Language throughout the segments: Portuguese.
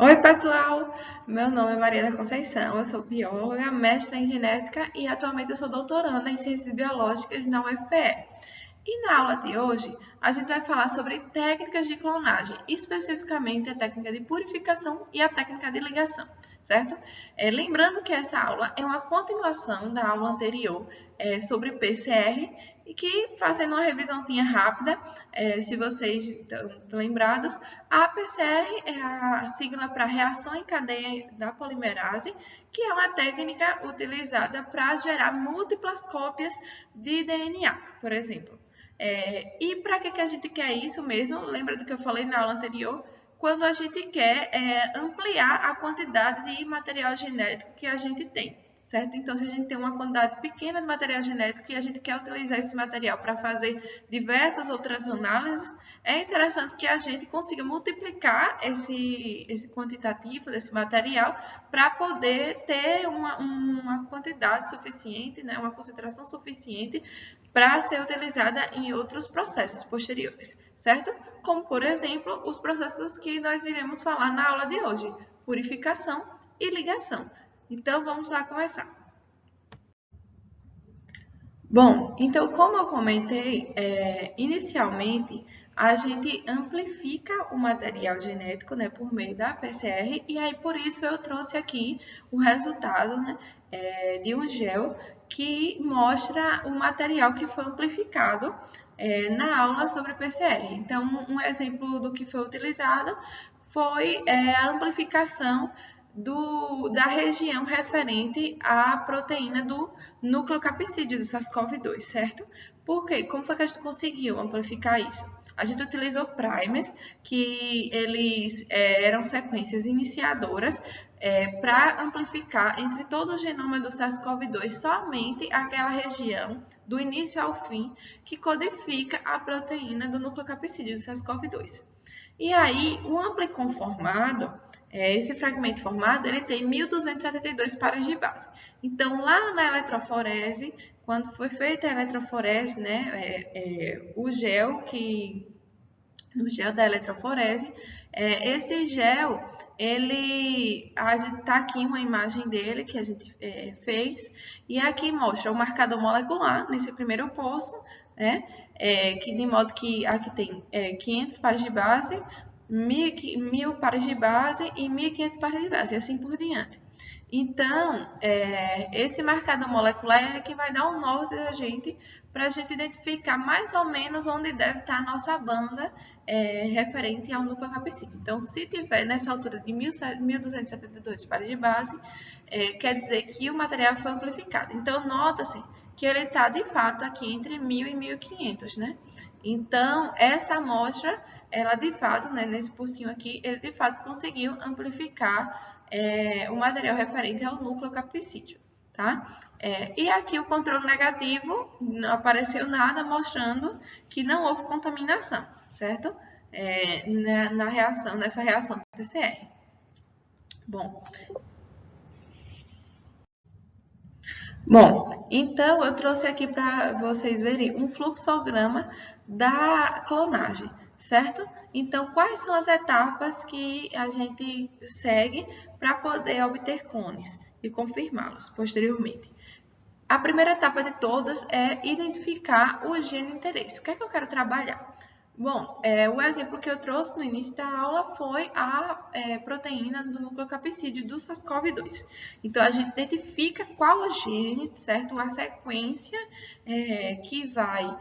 Oi, pessoal! Meu nome é Mariana Conceição, eu sou bióloga, mestra em genética e atualmente eu sou doutoranda em ciências biológicas na UFPE. E na aula de hoje, a gente vai falar sobre técnicas de clonagem, especificamente a técnica de purificação e a técnica de ligação, certo? Lembrando que essa aula é uma continuação da aula anterior sobre PCR e que, fazendo uma revisãozinha rápida, se vocês estão lembrados, a PCR é a sigla para reação em cadeia da polimerase, que é uma técnica utilizada para gerar múltiplas cópias de DNA, por exemplo. E para que a gente quer isso mesmo? Lembra do que eu falei na aula anterior? Quando a gente quer ampliar a quantidade de material genético que a gente tem, certo? Então, se a gente tem uma quantidade pequena de material genético e a gente quer utilizar esse material para fazer diversas outras análises, é interessante que a gente consiga multiplicar esse quantitativo desse material para poder ter uma quantidade suficiente, né, uma concentração suficiente para ser utilizada em outros processos posteriores, certo? Como, por exemplo, os processos que nós iremos falar na aula de hoje, purificação e ligação. Então, vamos lá começar. Bom, então, como eu comentei, inicialmente, a gente amplifica o material genético, né, por meio da PCR, e aí por isso eu trouxe aqui o resultado, né, de um gel que mostra o material que foi amplificado na aula sobre PCR. Então, um exemplo do que foi utilizado foi a amplificação da região referente à proteína do nucleocapsídeo do SARS-CoV-2, certo? Por quê? Como foi que a gente conseguiu amplificar isso? A gente utilizou primers, que eles eram sequências iniciadoras para amplificar entre todo o genoma do SARS-CoV-2 somente aquela região, do início ao fim, que codifica a proteína do nucleocapsídeo do SARS-CoV-2. E aí, o amplicon formado, esse fragmento formado, ele tem 1.272 pares de base. Então, lá na eletroforese, quando foi feita a eletroforese, né, no gel da eletroforese, esse gel, a gente tá aqui uma imagem dele que a gente fez, e aqui mostra o marcador molecular nesse primeiro poço, né, que de modo que aqui tem 500 pares de base, 1.000 pares de base e 1.500 pares de base, e assim por diante. Então, esse marcador molecular é que vai dar o norte da gente para a gente identificar mais ou menos onde deve estar a nossa banda referente ao nucleocapsídeo. Então, se tiver nessa altura de 1.272 pares de base, quer dizer que o material foi amplificado. Então, nota-se que ele está, de fato, aqui entre 1.000 e 1.500, né? Então, essa amostra, ela, de fato, né, nesse pocinho aqui, ele, de fato, conseguiu amplificar o material referente ao nucleocapsídeo, tá? E aqui o controle negativo, não apareceu nada mostrando que não houve contaminação, certo? Nessa reação do PCR. Bom, então eu trouxe aqui para vocês verem um fluxograma da clonagem, certo? Então, quais são as etapas que a gente segue para poder obter clones e confirmá-los posteriormente? A primeira etapa de todas é identificar o gene de interesse. O que é que eu quero trabalhar? Bom, o exemplo que eu trouxe no início da aula foi a proteína do nucleocapsídeo do SARS-CoV-2. Então, a gente identifica qual o gene, certo? A sequência que vai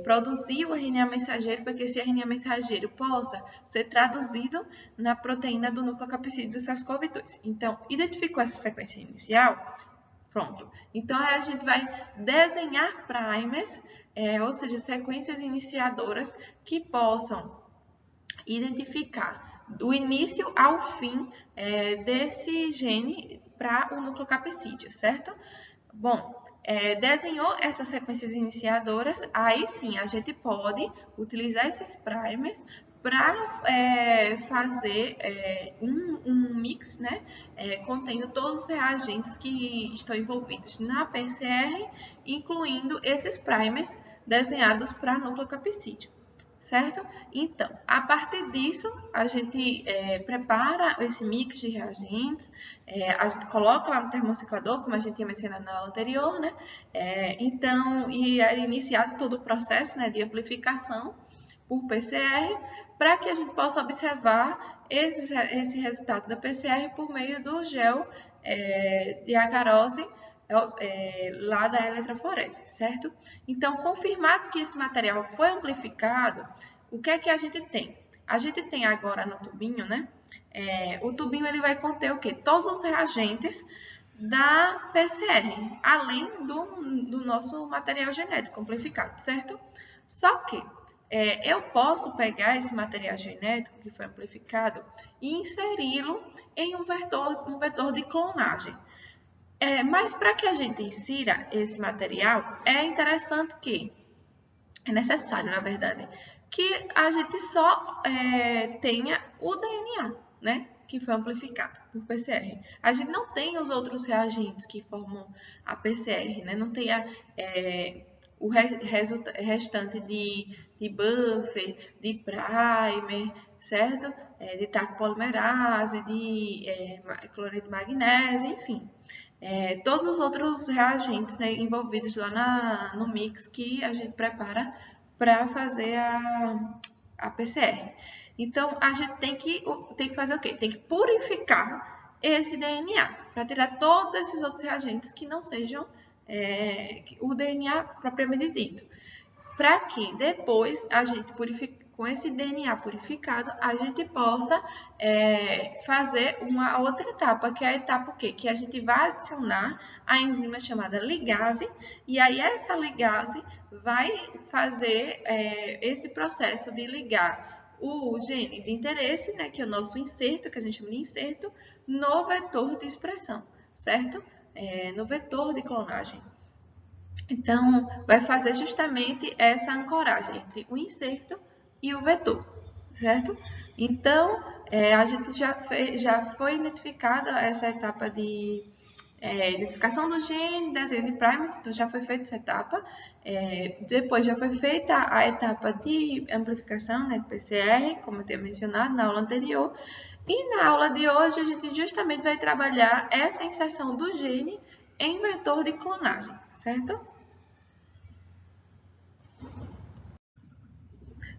produzir o RNA mensageiro para que esse RNA mensageiro possa ser traduzido na proteína do nucleocapsídeo do SARS-CoV-2. Então, identificou essa sequência inicial? Pronto. Então, a gente vai desenhar primers, ou seja, sequências iniciadoras que possam identificar do início ao fim desse gene para o nucleocapsídeo, certo? Bom, desenhou essas sequências iniciadoras, aí sim a gente pode utilizar esses primers para fazer um mix, né, contendo todos os reagentes que estão envolvidos na PCR, incluindo esses primers desenhados para nucleocapsídeo. certo? Então, a partir disso, a gente prepara esse mix de reagentes, a gente coloca lá no termociclador, como a gente tinha mencionado na aula anterior, né? Então, e é iniciado todo o processo, né, de amplificação por PCR, para que a gente possa observar esse resultado da PCR por meio do gel de agarose lá da eletroforese, certo? Então, confirmado que esse material foi amplificado, o que é que a gente tem? A gente tem agora no tubinho, né? O tubinho ele vai conter o quê? Todos os reagentes da PCR, além do nosso material genético amplificado, certo? Só que eu posso pegar esse material genético que foi amplificado e inseri-lo em um vetor de clonagem. Mas para que a gente insira esse material, é interessante que, é necessário, na verdade, que a gente só tenha o DNA, né? Que foi amplificado por PCR. A gente não tem os outros reagentes que formam a PCR, né? Não tem o restante de buffer, de primer, certo? De taco polimerase, de cloreto de magnésio, enfim. Todos os outros reagentes, né, envolvidos lá no mix que a gente prepara para fazer a PCR. Então, a gente tem que fazer o quê? Tem que purificar esse DNA para tirar todos esses outros reagentes que não sejam o DNA propriamente dito. Para que depois a gente com esse DNA purificado, a gente possa fazer uma outra etapa, que é a etapa o quê? Que a gente vai adicionar a enzima chamada ligase, e aí essa ligase vai fazer esse processo de ligar o gene de interesse, né, que é o nosso inserto, que a gente chama de inserto, no vetor de expressão, certo? No vetor de clonagem. Então, vai fazer justamente essa ancoragem entre o inserto e o vetor, certo? Então, a gente já foi identificada essa etapa de identificação do gene, desenho de primers, então já foi feita essa etapa. Depois já foi feita a etapa de amplificação, né, de PCR, como eu tinha mencionado na aula anterior. E na aula de hoje, a gente justamente vai trabalhar essa inserção do gene em vetor de clonagem, certo?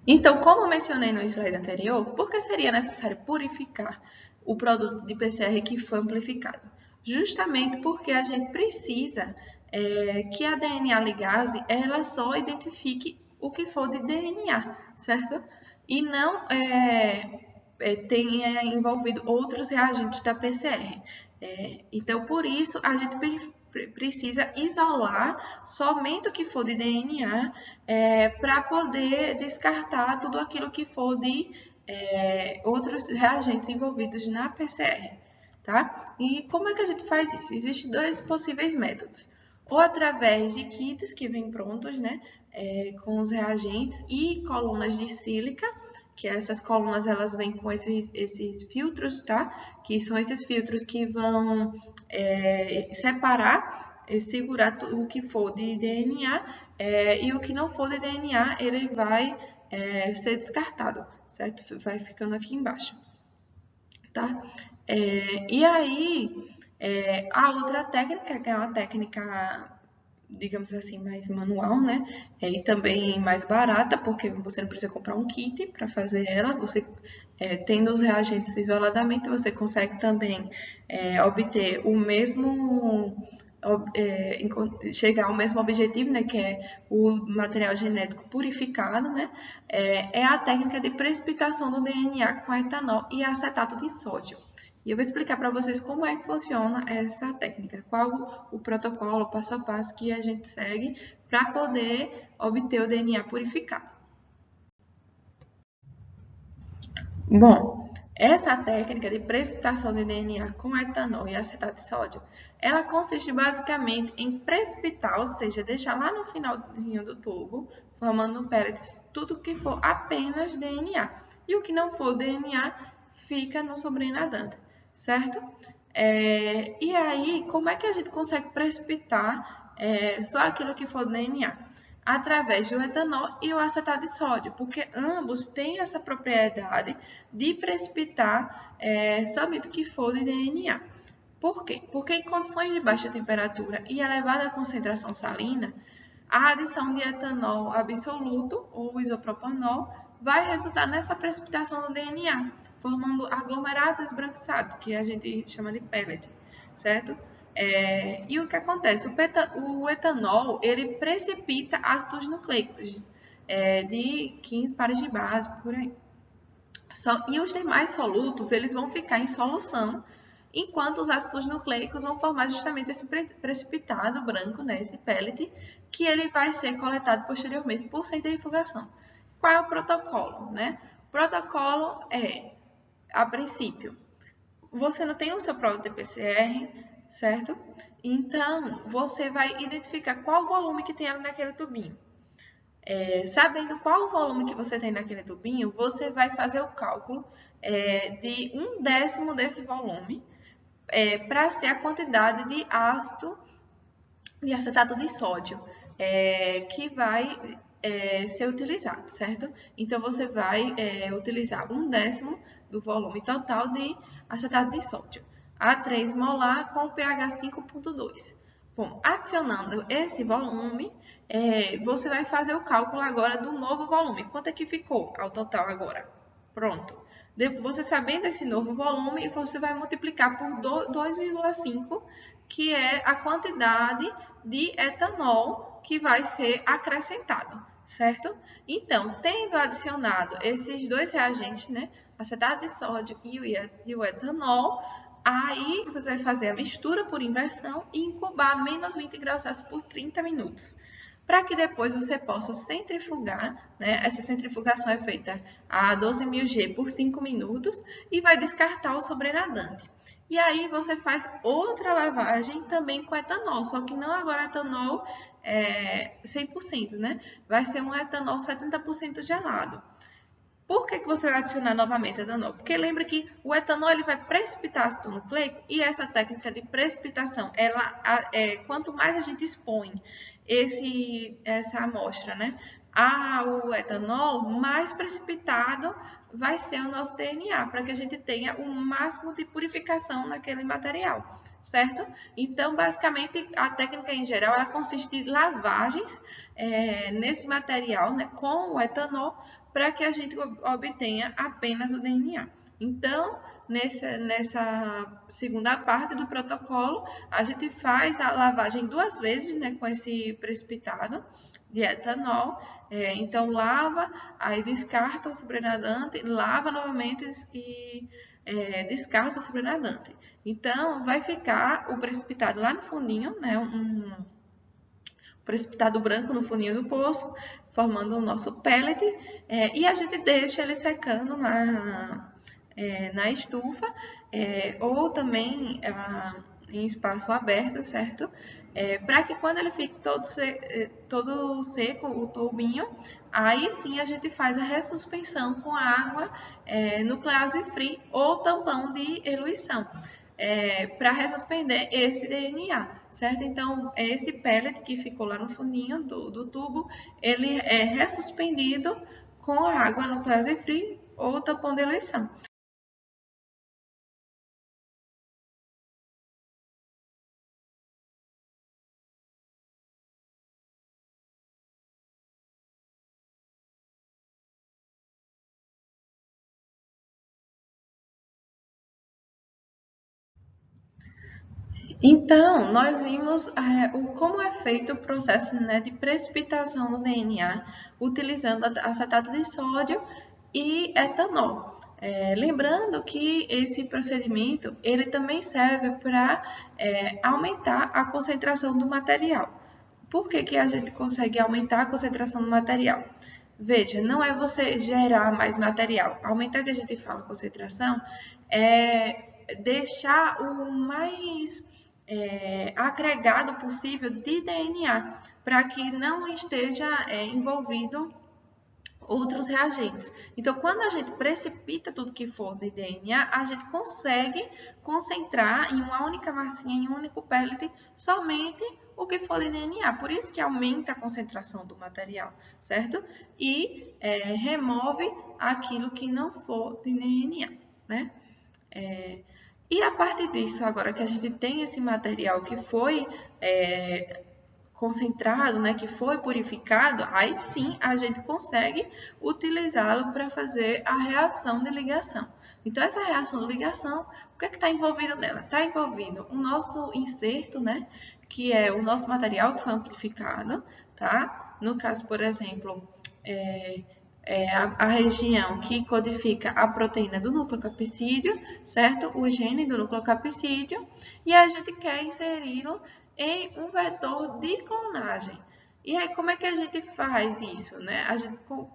Então, como eu mencionei no slide anterior, por que seria necessário purificar o produto de PCR que foi amplificado? Justamente porque a gente precisa que a DNA ligase ela só identifique o que for de DNA, certo? E não tenha envolvido outros reagentes da PCR. Então, por isso, a gente precisa isolar somente o que for de DNA para poder descartar tudo aquilo que for de outros reagentes envolvidos na PCR, tá? E como é que a gente faz isso? Existem dois possíveis métodos. Ou através de kits que vêm prontos, né, com os reagentes e colunas de sílica, que essas colunas elas vêm com esses filtros, tá? Que são esses filtros que vão separar e segurar o que for de DNA e o que não for de DNA ele vai ser descartado, certo? Vai ficando aqui embaixo, tá? E aí, a outra técnica, que é uma técnica, digamos assim, mais manual, né? E também mais barata, porque você não precisa comprar um kit para fazer ela. Você, tendo os reagentes isoladamente, você consegue também obter o mesmo... chegar ao mesmo objetivo, né, que é o material genético purificado, né, é a técnica de precipitação do DNA com etanol e acetato de sódio. E eu vou explicar para vocês como é que funciona essa técnica, qual o protocolo, passo a passo que a gente segue para poder obter o DNA purificado. Bom, essa técnica de precipitação de DNA com etanol e acetato de sódio, ela consiste basicamente em precipitar, ou seja, deixar lá no finalzinho do tubo, formando um pellets, tudo que for apenas DNA. E o que não for DNA fica no sobrenadante, certo? E aí, como é que a gente consegue precipitar só aquilo que for DNA? através do etanol e o acetato de sódio, porque ambos têm essa propriedade de precipitar somente o que for de DNA. Por quê? Porque em condições de baixa temperatura e elevada concentração salina, a adição de etanol absoluto ou isopropanol vai resultar nessa precipitação do DNA, formando aglomerados esbranquiçados, que a gente chama de pellet, certo? E o que acontece? O etanol ele precipita ácidos nucleicos de 15 pares de base, por aí. E os demais solutos eles vão ficar em solução, enquanto os ácidos nucleicos vão formar justamente esse precipitado branco, né, esse pellet, que ele vai ser coletado posteriormente por centrifugação. Qual é o protocolo? Né? O protocolo é, a princípio, você não tem o seu próprio PCR, certo? Então, você vai identificar qual o volume que tem ali naquele tubinho. Sabendo qual o volume que você tem naquele tubinho, você vai fazer o cálculo de 1/10 desse volume para ser a quantidade de ácido de acetato de sódio que vai ser utilizado, certo? Então, você vai utilizar 1/10 do volume total de acetato de sódio a 3 molar com pH 5,2. Bom, adicionando esse volume, você vai fazer o cálculo agora do novo volume. Quanto é que ficou ao total agora? Pronto. Você sabendo esse novo volume, você vai multiplicar por 2,5, que é a quantidade de etanol que vai ser acrescentado, certo? Então, tendo adicionado esses dois reagentes, né, acetato de sódio e o etanol, aí você vai fazer a mistura por inversão e incubar a menos 20 graus Celsius por 30 minutos. Para que depois você possa centrifugar, né? Essa centrifugação é feita a 12.000 G por 5 minutos e vai descartar o sobrenadante. E aí você faz outra lavagem também com etanol, só que não agora etanol 100%, né? Vai ser um etanol 70% gelado. Por que você vai adicionar novamente etanol? Porque lembra que o etanol ele vai precipitar ácido nucleico e essa técnica de precipitação, quanto mais a gente expõe essa amostra, né, ao etanol, mais precipitado vai ser o nosso DNA, para que a gente tenha o máximo de purificação naquele material, certo? Então, basicamente, a técnica em geral, ela consiste em lavagens nesse material, né, com o etanol, para que a gente obtenha apenas o DNA. Então, nessa segunda parte do protocolo, a gente faz a lavagem 2 vezes, né, com esse precipitado de etanol. Então, lava, aí descarta o sobrenadante, lava novamente e descarta o sobrenadante. Então, vai ficar o precipitado lá no fundinho, né, precipitado branco no fundinho do poço, formando o nosso pellet, e a gente deixa ele secando na estufa, ou também em espaço aberto, certo? Para que quando ele fique todo seco, o tubinho, aí sim a gente faz a ressuspensão com água nuclease free ou tampão de eluição. Para ressuspender esse DNA, certo? Então, esse pellet que ficou lá no fundinho do tubo, ele é ressuspendido com a água nuclease free ou tampão de eluição. Então, nós vimos como é feito o processo, né, de precipitação do DNA utilizando acetato de sódio e etanol. Lembrando que esse procedimento ele também serve para aumentar a concentração do material. Por que a gente consegue aumentar a concentração do material? Veja, não é você gerar mais material. Aumentar que a gente fala concentração é deixar o mais agregado possível de DNA, para que não esteja envolvido outros reagentes. Então, quando a gente precipita tudo que for de DNA, a gente consegue concentrar em uma única massinha, em um único pellet, somente o que for de DNA. Por isso que aumenta a concentração do material, certo? E remove aquilo que não for de DNA, né? E a partir disso, agora que a gente tem esse material que foi concentrado, né, que foi purificado, aí sim a gente consegue utilizá-lo para fazer a reação de ligação. Então, essa reação de ligação, o que é que está envolvido nela? Está envolvido o nosso inserto, né, que é o nosso material que foi amplificado, tá? No caso, por exemplo, a região que codifica a proteína do nucleocapsídeo, certo? O gene do nucleocapsídeo, e a gente quer inseri-lo em um vetor de clonagem. E aí, como é que a gente faz isso, né?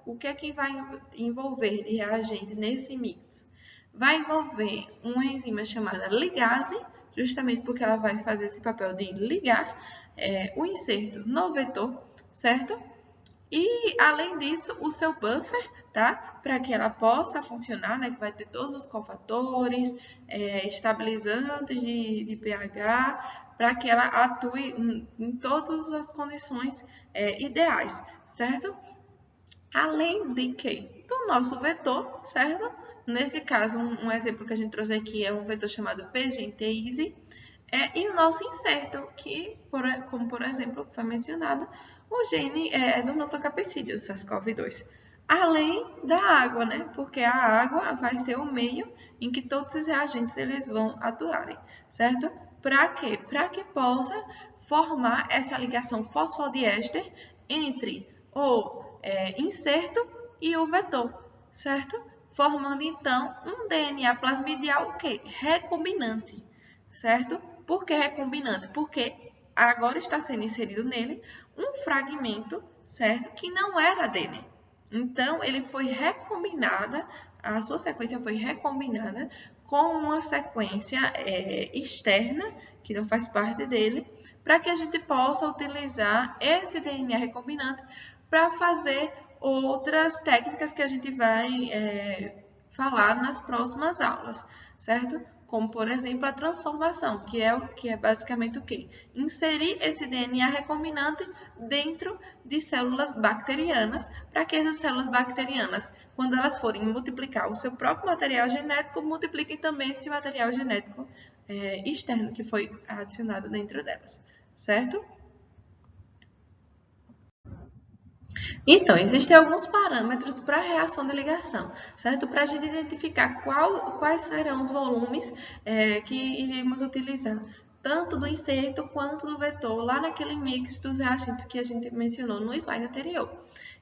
O que é que vai envolver de reagente nesse mix? Vai envolver uma enzima chamada ligase, justamente porque ela vai fazer esse papel de ligar o inserto no vetor, certo? E, além disso, o seu buffer, tá? Para que ela possa funcionar, né? Que vai ter todos os cofatores, estabilizantes de pH, para que ela atue em todas as condições ideais, certo? Além de que, do nosso vetor, certo? Nesse caso, um exemplo que a gente trouxe aqui é um vetor chamado PGNT-Easy, e o nosso inserto, que, como por exemplo, foi mencionado, o gene do nucleocapsídeo, SARS-CoV-2. Além da água, né? Porque a água vai ser o meio em que todos os reagentes eles vão atuarem, certo? Para quê? Para que possa formar essa ligação fosfodiéster entre o inserto e o vetor, certo? Formando então um DNA plasmidial o quê? Recombinante, certo? Por que recombinante? Porque agora está sendo inserido nele um fragmento, certo? Que não era dele. Então, ele foi recombinada, a sua sequência foi recombinada com uma sequência externa, que não faz parte dele, para que a gente possa utilizar esse DNA recombinante para fazer outras técnicas que a gente vai falar nas próximas aulas, certo? Como, por exemplo, a transformação, que é basicamente o quê? Inserir esse DNA recombinante dentro de células bacterianas, para que essas células bacterianas, quando elas forem multiplicar o seu próprio material genético, multipliquem também esse material genético externo que foi adicionado dentro delas, certo? Então, existem alguns parâmetros para a reação de ligação, certo? Para a gente identificar quais serão os volumes que iremos utilizar, tanto do inserto quanto do vetor, lá naquele mix dos reagentes que a gente mencionou no slide anterior.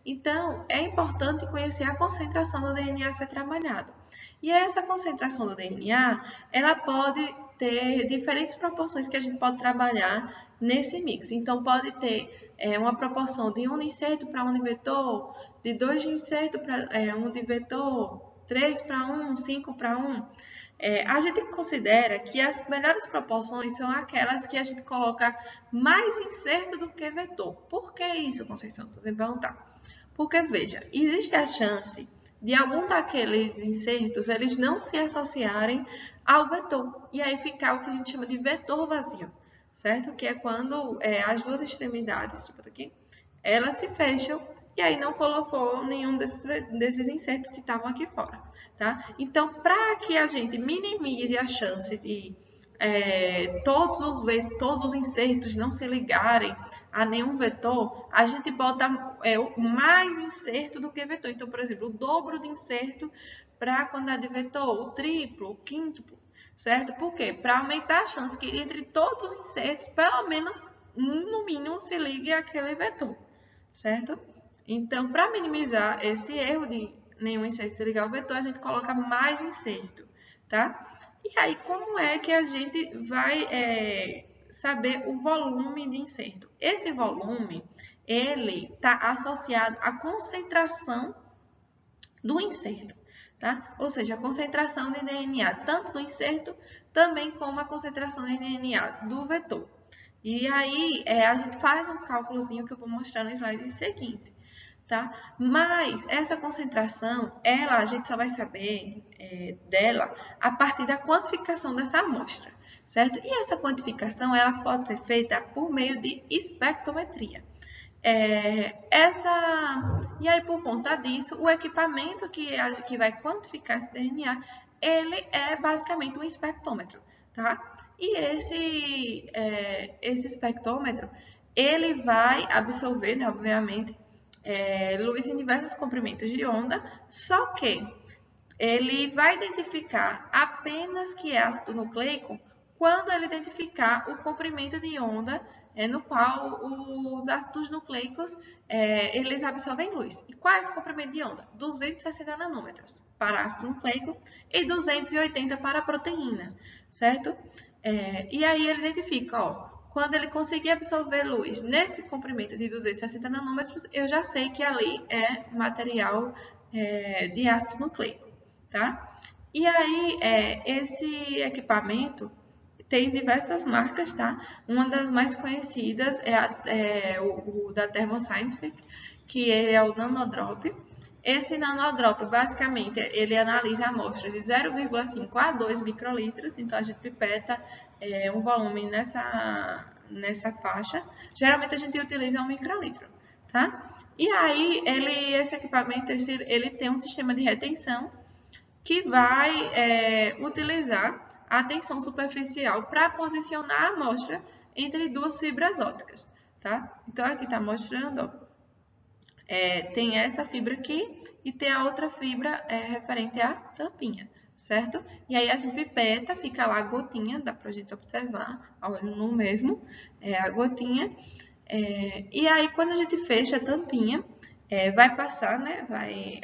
Então, é importante conhecer a concentração do DNA a ser trabalhado. E essa concentração do DNA, ela pode ter diferentes proporções que a gente pode trabalhar nesse mix. Então, pode ter uma proporção de 1 de inserto para 1 de vetor, de 2 de inserto para 1 de vetor, 3 para 1, 5 para 1. A gente considera que as melhores proporções são aquelas que a gente coloca mais inserto do que vetor. Por que isso, Conceição? Se você perguntar. Porque, veja, existe a chance de algum daqueles insertos eles não se associarem ao vetor. E aí ficar o que a gente chama de vetor vazio, certo? Que é quando as duas extremidades, tipo aqui, elas se fecham e aí não colocou nenhum desses insertos que estavam aqui fora, tá? Então, para que a gente minimize a chance de todos os insertos não se ligarem a nenhum vetor, a gente bota mais inserto do que vetor. Então, por exemplo, o dobro de inserto para a quantidade de vetor, o triplo, o quíntuplo, certo? Por quê? Para aumentar a chance que entre todos os insertos, pelo menos, no mínimo, se ligue àquele vetor, certo? Então, para minimizar esse erro de nenhum inserto se ligar ao vetor, a gente coloca mais inserto, tá? E aí, como é que a gente vai saber o volume de inserto? Esse volume, ele está associado à concentração do inserto, tá? Ou seja, a concentração de DNA, tanto do inserto, também como a concentração de DNA do vetor. E aí, a gente faz um cálculozinho que eu vou mostrar no slide seguinte. tá? Mas essa concentração, a gente só vai saber dela a partir da quantificação dessa amostra, certo? E essa quantificação, ela pode ser feita por meio de espectrometria. E aí, por conta disso, o equipamento que vai quantificar esse DNA, ele é basicamente um espectrômetro, tá? E esse espectrômetro, ele vai absorver, né, obviamente, luz em diversos comprimentos de onda, só que ele vai identificar apenas que é ácido nucleico quando ele identificar o comprimento de onda no qual os ácidos nucleicos eles absorvem luz. E qual é esse comprimento de onda? 260 nanômetros para ácido nucleico e 280 para a proteína, certo? E aí ele identifica, quando ele conseguir absorver luz nesse comprimento de 260 nanômetros, eu já sei que ali é material de ácido nucleico, tá? E aí, esse equipamento tem diversas marcas, tá? Uma das mais conhecidas é o da Thermo Scientific, que ele é o Nanodrop. Esse Nanodrop, basicamente, ele analisa amostras de 0,5 a 2 microlitros, então a gente pipeta um volume nessa faixa. Geralmente a gente utiliza 1 microlitro, tá? E aí, esse equipamento, ele tem um sistema de retenção que vai utilizar a tensão superficial para posicionar a amostra entre duas fibras ópticas, tá? Então, aqui está mostrando, tem essa fibra aqui e tem a outra fibra referente à tampinha, certo? E aí a gente pipeta, fica lá a gotinha, dá para a gente observar, a olho nu mesmo, a gotinha. E aí, quando a gente fecha a tampinha, vai passar, né,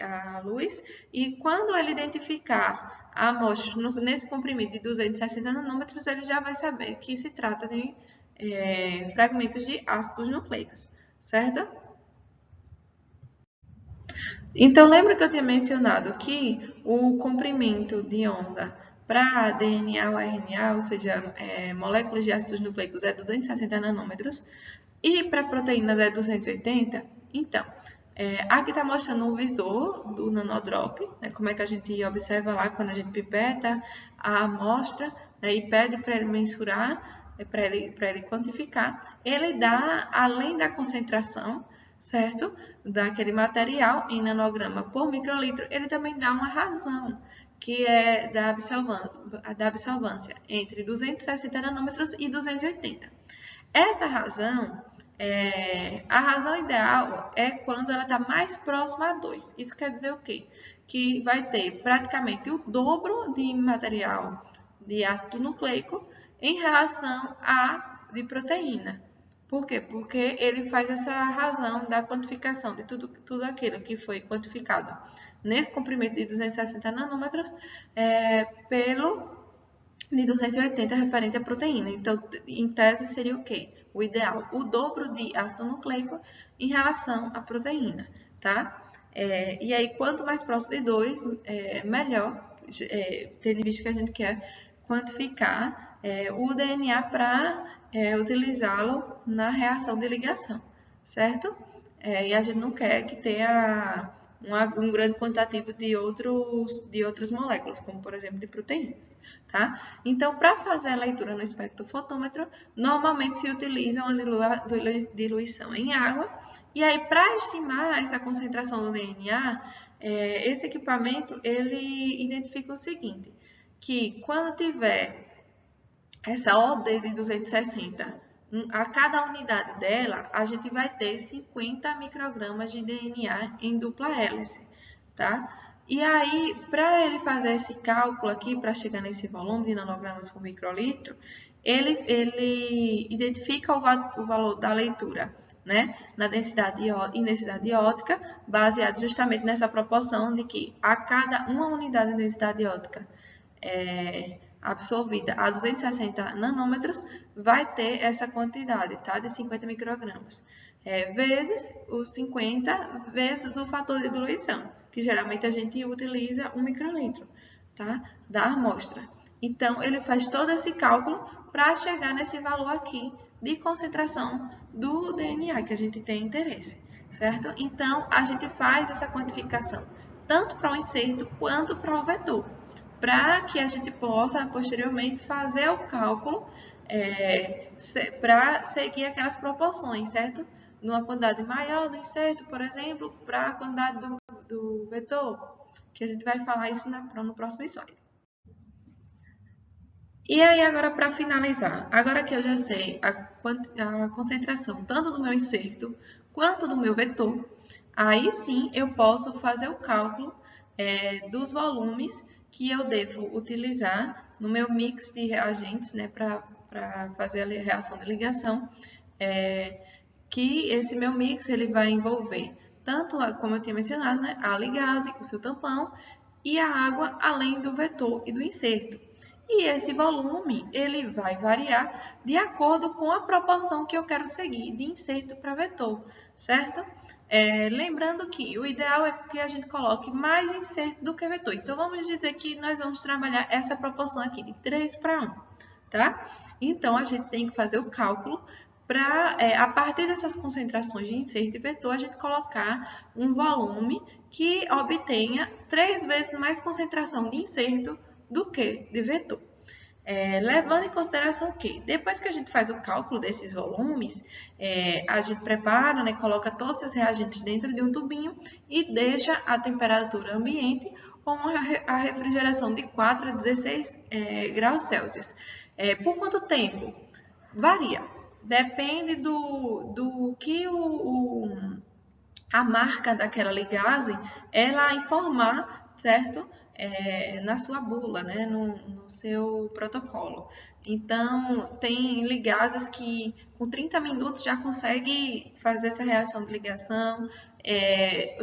a luz, e quando ele identificar a amostra nesse comprimido de 260 nanômetros, ele já vai saber que se trata de fragmentos de ácidos nucleicos, certo? Então, lembra que eu tinha mencionado que o comprimento de onda para DNA ou RNA, ou seja, moléculas de ácidos nucleicos, é 260 nanômetros, e para proteína é 280? Então, aqui está mostrando o visor do Nanodrop, né, como é que a gente observa lá quando a gente pipeta a amostra, né, e pede para ele mensurar, para ele quantificar. Ele dá, além da concentração, certo, daquele material em nanograma por microlitro, ele também dá uma razão, que é da absorvância entre 260 nanômetros e 280. Essa razão, a razão ideal é quando ela está mais próxima a 2. Isso quer dizer o quê? Que vai ter praticamente o dobro de material de ácido nucleico em relação a de proteína. Por quê? Porque ele faz essa razão da quantificação de tudo aquilo que foi quantificado nesse comprimento de 260 nanômetros pelo de 280 referente à proteína. Então, em tese, seria o quê? O ideal, o dobro de ácido nucleico em relação à proteína, tá? E aí, quanto mais próximo de 2, melhor, tendo em vista que a gente quer quantificar o DNA para utilizá-lo na reação de ligação, certo? E a gente não quer que tenha um grande quantitativo de outras moléculas, como por exemplo de proteínas, tá? Então, para fazer a leitura no espectrofotômetro, normalmente se utiliza uma diluição em água, e aí para estimar essa concentração do DNA, esse equipamento ele identifica o seguinte, que quando tiver essa OD de 260, a cada unidade dela, a gente vai ter 50 microgramas de DNA em dupla hélice, tá? E aí, para ele fazer esse cálculo aqui, para chegar nesse volume de nanogramas por microlitro, ele identifica o valor da leitura, né? Na densidade óptica, baseado justamente nessa proporção de que a cada uma unidade de densidade óptica absorvida a 260 nanômetros, vai ter essa quantidade, tá? De 50 microgramas. Vezes os 50, vezes o fator de diluição, que geralmente a gente utiliza 1 microlitro, tá? Da amostra. Então, ele faz todo esse cálculo para chegar nesse valor aqui de concentração do DNA que a gente tem interesse, certo? Então, a gente faz essa quantificação, tanto para o inserto quanto para o vetor, para que a gente possa, posteriormente, fazer o cálculo para seguir aquelas proporções, certo? Numa quantidade maior do inserto, por exemplo, para a quantidade do vetor, que a gente vai falar isso no próximo slide. E aí, agora para finalizar, agora que eu já sei a concentração tanto do meu inserto quanto do meu vetor, aí sim eu posso fazer o cálculo dos volumes que eu devo utilizar no meu mix de reagentes, né, para fazer a reação de ligação, que esse meu mix ele vai envolver tanto, como eu tinha mencionado, né, a ligase, o seu tampão, e a água, além do vetor e do inserto. E esse volume ele vai variar de acordo com a proporção que eu quero seguir de inserto para vetor, certo? Lembrando que o ideal é que a gente coloque mais inserto do que vetor. Então, vamos dizer que nós vamos trabalhar essa proporção aqui de 3 para 1, tá? Então, a gente tem que fazer o cálculo para, a partir dessas concentrações de inserto e vetor, a gente colocar um volume que obtenha 3 vezes mais concentração de inserto do que de vetor. Levando em consideração que, depois que a gente faz o cálculo desses volumes, a gente prepara, né, coloca todos esses reagentes dentro de um tubinho e deixa a temperatura ambiente com a refrigeração de 4 a 16 graus Celsius. Por quanto tempo? Varia. Depende do que a marca daquela ligase ela informar, certo? Na sua bula, né? no seu protocolo. Então, tem ligases que com 30 minutos já consegue fazer essa reação de ligação,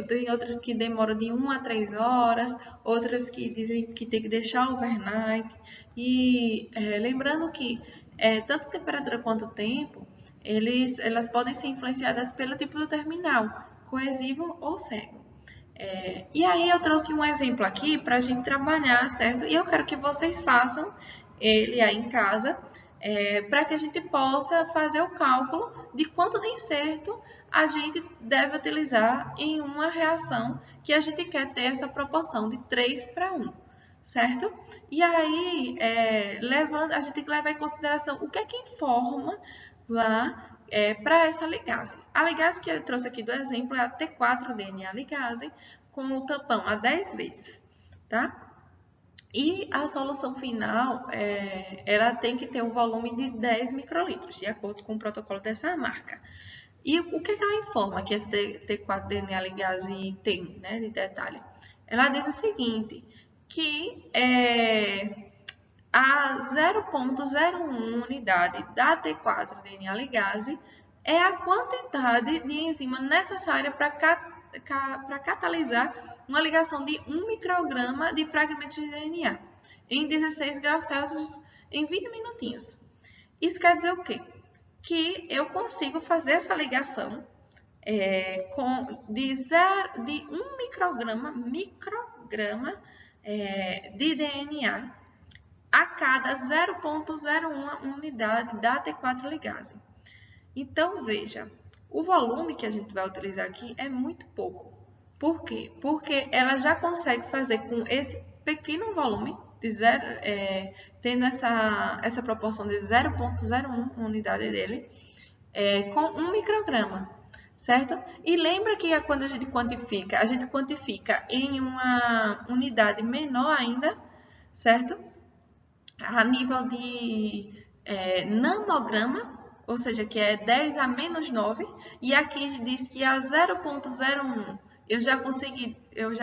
tem outras que demoram de 1 a 3 horas, outras que dizem que tem que deixar overnight. E lembrando que tanto temperatura quanto tempo, elas podem ser influenciadas pelo tipo do terminal, coesivo ou cego. E aí eu trouxe um exemplo aqui para a gente trabalhar, certo? E eu quero que vocês façam ele aí em casa, para que a gente possa fazer o cálculo de quanto de inserto a gente deve utilizar em uma reação que a gente quer ter essa proporção de 3 para 1, certo? E aí, a gente tem que levar em consideração o que é que informa lá para essa ligase. A ligase que eu trouxe aqui do exemplo é a T4-DNA ligase com o tampão a 10 vezes, tá? E a solução final, ela tem que ter um volume de 10 microlitros, de acordo com o protocolo dessa marca. E o que ela informa que esse T4-DNA ligase tem, né, de detalhe? Ela diz o seguinte, que a 0,01 unidade da T4-DNA ligase é a quantidade de enzima necessária para catalisar uma ligação de 1 micrograma de fragmentos de DNA em 16 graus Celsius em 20 minutinhos. Isso quer dizer o quê? Que eu consigo fazer essa ligação de 1 micrograma de DNA a cada 0,01 unidade da T4 ligase. Então, veja, o volume que a gente vai utilizar aqui é muito pouco. Por quê? Porque ela já consegue fazer com esse pequeno volume, tendo essa proporção de 0,01 unidade dele, com 1 micrograma, certo? E lembra que quando a gente quantifica em uma unidade menor ainda, certo? A nível de nanograma, ou seja, que é 10 a menos 9, e aqui diz que a 0,01 eu já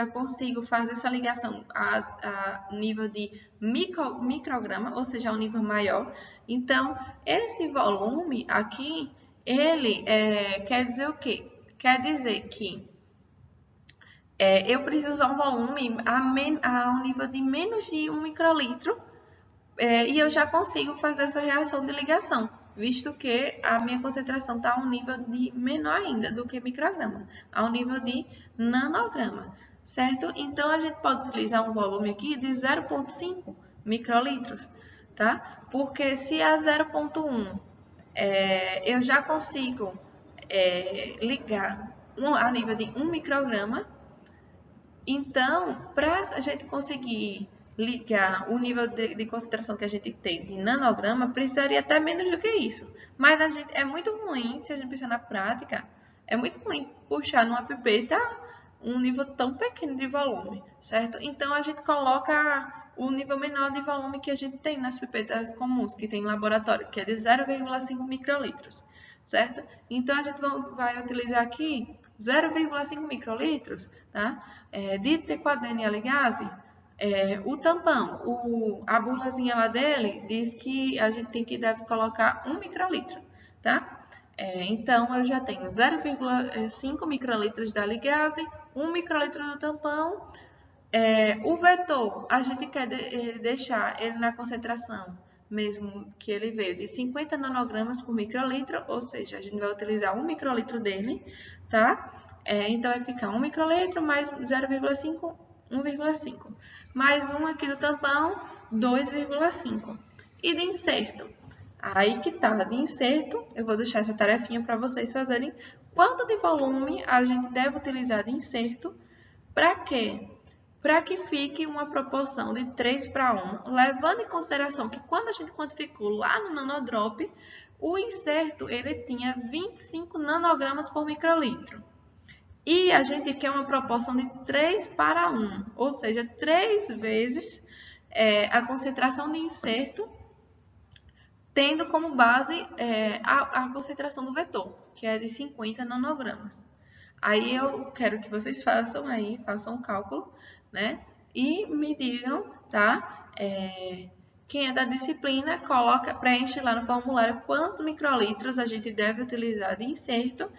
consigo fazer essa ligação a nível de micrograma, ou seja, a um nível maior. Então, esse volume aqui, ele quer dizer o quê? Quer dizer que eu preciso usar um volume a um nível de menos de 1 microlitro, e eu já consigo fazer essa reação de ligação, visto que a minha concentração está a um nível de menor ainda do que micrograma, a um nível de nanograma, certo? Então, a gente pode utilizar um volume aqui de 0,5 microlitros, tá? Porque se a 0,1 eu já consigo ligar a nível de 1 micrograma. Então, para a gente conseguir ligar o nível de concentração que a gente tem de nanograma, precisaria até menos do que isso. Mas é muito ruim, se a gente pensar na prática, é muito ruim puxar numa pipeta um nível tão pequeno de volume, certo? Então, a gente coloca o nível menor de volume que a gente tem nas pipetas comuns, que tem em laboratório, que é de 0,5 microlitros, certo? Então, a gente vai utilizar aqui 0,5 microlitros, tá? De T4DNA ligase, o tampão, a bulazinha lá dele diz que a gente deve colocar 1 microlitro, tá? Então, eu já tenho 0,5 microlitros da ligase, 1 microlitro do tampão. O vetor, a gente quer deixar ele na concentração mesmo que ele veio de 50 nanogramas por microlitro, ou seja, a gente vai utilizar 1 microlitro dele, tá? Então, vai ficar 1 microlitro mais 0,5, 1,5. Mais 1 aqui do tampão, 2,5. E de inserto? Aí que tá, de inserto, eu vou deixar essa tarefinha para vocês fazerem. Quanto de volume a gente deve utilizar de inserto? Para quê? Para que fique uma proporção de 3:1, levando em consideração que quando a gente quantificou lá no nanodrop, o inserto ele tinha 25 nanogramas por microlitro. E a gente quer uma proporção de 3:1, ou seja, 3 vezes a concentração de inserto, tendo como base a concentração do vetor, que é de 50 nanogramas. Aí eu quero que vocês façam um cálculo, né? E me digam, tá? Quem é da disciplina, preenche lá no formulário quantos microlitros a gente deve utilizar de inserto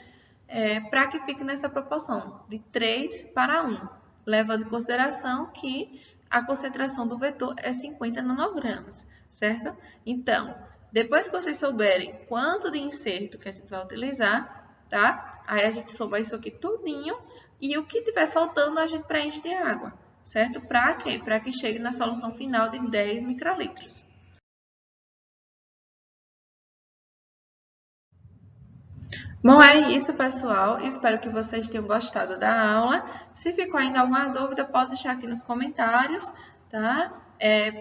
para que fique nessa proporção de 3:1, levando em consideração que a concentração do vetor é 50 nanogramas, certo? Então, depois que vocês souberem quanto de inserto que a gente vai utilizar, tá? Aí a gente souber isso aqui tudinho e o que tiver faltando a gente preenche de água, certo? Para quê? Para que chegue na solução final de 10 microlitros. Bom, é isso, pessoal. Espero que vocês tenham gostado da aula. Se ficou ainda alguma dúvida, pode deixar aqui nos comentários, tá?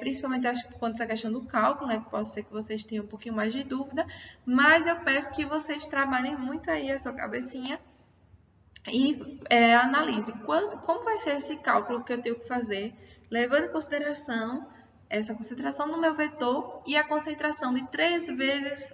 Principalmente acho que quanto a essa questão do cálculo, né? Que pode ser que vocês tenham um pouquinho mais de dúvida, mas eu peço que vocês trabalhem muito aí a sua cabecinha e analise como vai ser esse cálculo que eu tenho que fazer, levando em consideração essa concentração no meu vetor e a concentração de 3 vezes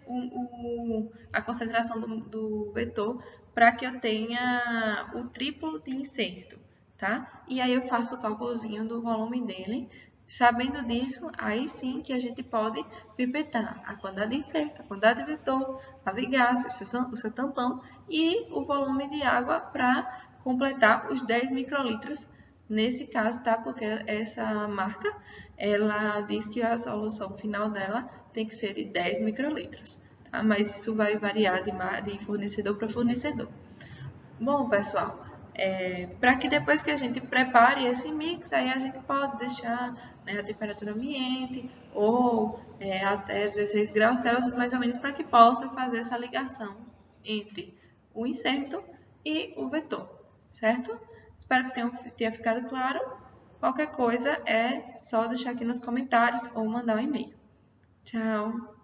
a concentração do vetor para que eu tenha o triplo de inserto, tá? E aí eu faço o cálculozinho do volume dele. Sabendo disso, aí sim que a gente pode pipetar a quantidade de inserto, a quantidade de vetor, a ligase, o seu tampão e o volume de água para completar os 10 microlitros nesse caso, tá? Porque essa marca, ela diz que a solução final dela tem que ser de 10 microlitros, tá? Mas isso vai variar de fornecedor para fornecedor. Bom, pessoal, para que depois que a gente prepare esse mix, aí a gente pode deixar, né, a temperatura ambiente ou até 16 graus Celsius, mais ou menos, para que possa fazer essa ligação entre o inserto e o vetor, certo? Espero que tenha ficado claro. Qualquer coisa é só deixar aqui nos comentários ou mandar um e-mail. Tchau!